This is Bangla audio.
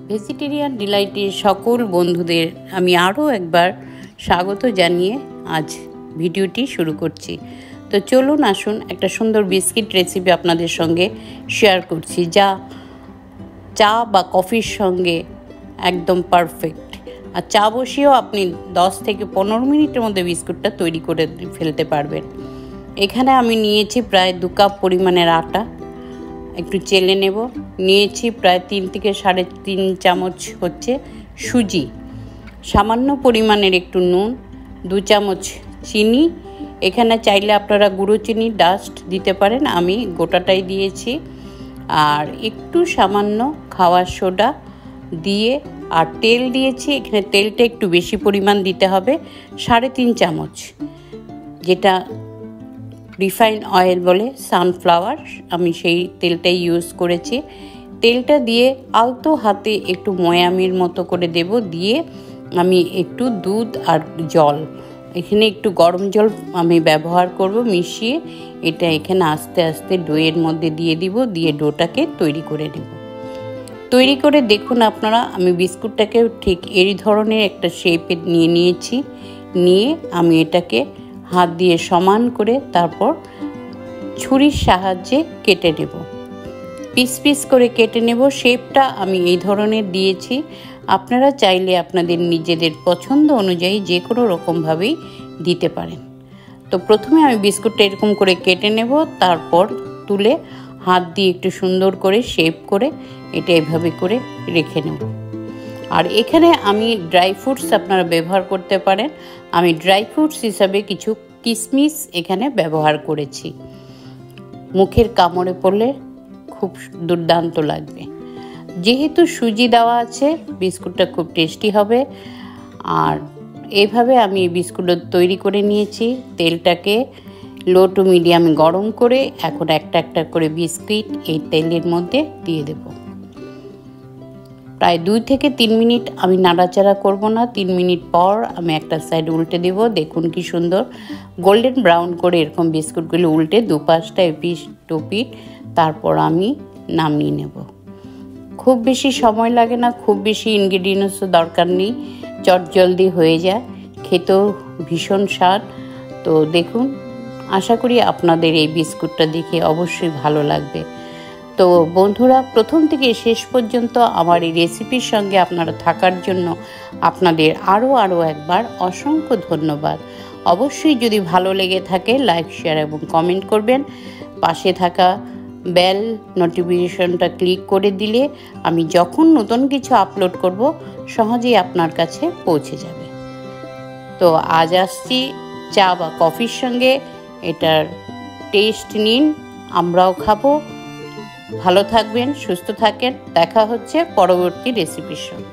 ভেজিটেরিয়ান ডিলাইটের সকল বন্ধুদের আমি আরও একবার স্বাগত জানিয়ে আজ ভিডিওটি শুরু করছি। তো চলুন আসুন একটা সুন্দর বিস্কিট রেসিপি আপনাদের সঙ্গে শেয়ার করছি, যা চা বা কফির সঙ্গে একদম পারফেক্ট। আর চা বসিয়েও আপনি 10 থেকে 15 মিনিটের মধ্যে বিস্কুটটা তৈরি করে ফেলতে পারবেন। এখানে আমি নিয়েছি প্রায় 2 কাপ পরিমাণের আটা, একটু চেলে নেব। নিয়েছি প্রায় 3 থেকে 3.5 চামচ হচ্ছে সুজি, সামান্য পরিমাণের একটু নুন, 2 চামচ চিনি। এখানে চাইলে আপনারা গুঁড়ো চিনি ডাস্ট দিতে পারেন, আমি গোটাটাই দিয়েছি। আর একটু সামান্য খাওয়ার সোডা দিয়ে আর তেল দিয়েছি। এখানে তেলটা একটু বেশি পরিমাণ দিতে হবে, 3.5 চামচ, যেটা রিফাইন অয়েল বলে, সানফ্লাওয়ার, আমি সেই তেলটাই ইউজ করেছি। তেলটা দিয়ে আলতো হাতে একটু ময়ামের মতো করে দেব। দিয়ে আমি একটু দুধ আর জল, এখানে একটু গরম জল আমি ব্যবহার করব, মিশিয়ে এটা এখানে আস্তে আস্তে ডোয়ের মধ্যে দিয়ে দিব। দিয়ে ডোটাকে তৈরি করে নেব। তৈরি করে দেখুন আপনারা, আমি বিস্কুটটাকে ঠিক এই ধরনের একটা শেপে নিয়েছি। নিয়ে আমি এটাকে হাত দিয়ে সমান করে তারপর ছুরির সাহায্যে কেটে নেব, পিস পিস করে কেটে নেব। শেপটা আমি এই ধরনের দিয়েছি, আপনারা চাইলে আপনাদের নিজেদের পছন্দ অনুযায়ী যে কোনো রকমভাবেই দিতে পারেন। তো প্রথমে আমি বিস্কুটটা এরকম করে কেটে নেব, তারপর তুলে হাত দিয়ে একটু সুন্দর করে শেপ করে এটা এভাবে করে রেখে নেব। আর এখানে আমি ড্রাই ফ্রুটস আপনারা ব্যবহার করতে পারেন। আমি ড্রাই ফ্রুটস হিসাবে কিছু কিশমিশ এখানে ব্যবহার করেছি, মুখের কামড়ে পড়লে খুব দুর্দান্ত লাগবে। যেহেতু সুজি দেওয়া আছে, বিস্কুটটা খুব টেস্টি হবে। আর এইভাবে আমি বিস্কুটটা তৈরি করে নিয়েছি। তেলটাকে লো টু মিডিয়ামে গরম করে এখন একটা একটা করে বিস্কিট এই তেলের মধ্যে দিয়ে দেব। প্রায় 2 থেকে 3 মিনিট আমি নাড়াচাড়া করব না। 3 মিনিট পর আমি একটা সাইড উল্টে দেব। দেখুন কি সুন্দর গোল্ডেন ব্রাউন করে এরকম বিস্কুটগুলো উল্টে দুপাশটা এপিঠ টপিট তারপর আমি নামিয়ে নেব। খুব বেশি সময় লাগে না, খুব বেশি ইনগ্রেডিয়েন্টসও দরকার নেই, চটজলদি হয়ে যায়, খেতেও ভীষণ স্বাদ। তো দেখুন, আশা করি আপনাদের এই বিস্কুটটা দেখে অবশ্যই ভালো লাগবে। তো বন্ধুরা, প্রথম থেকে শেষ পর্যন্ত আমার এই রেসিপির সঙ্গে আপনারা থাকার জন্য আপনাদের আরও একবার অসংখ্য ধন্যবাদ। অবশ্যই যদি ভালো লেগে থাকে লাইক, শেয়ার এবং কমেন্ট করবেন। পাশে থাকা বেল নোটিফিকেশনটা ক্লিক করে দিলে আমি যখন নতুন কিছু আপলোড করব সহজেই আপনার কাছে পৌঁছে যাবে। তো আজ আসছি চা বা কফির সঙ্গে, এটার টেস্ট নিন, আমরাও খাবো। ভালো থাকবেন, সুস্থ থাকেন। দেখা হচ্ছে পরবর্তী রেসিপির সঙ্গে।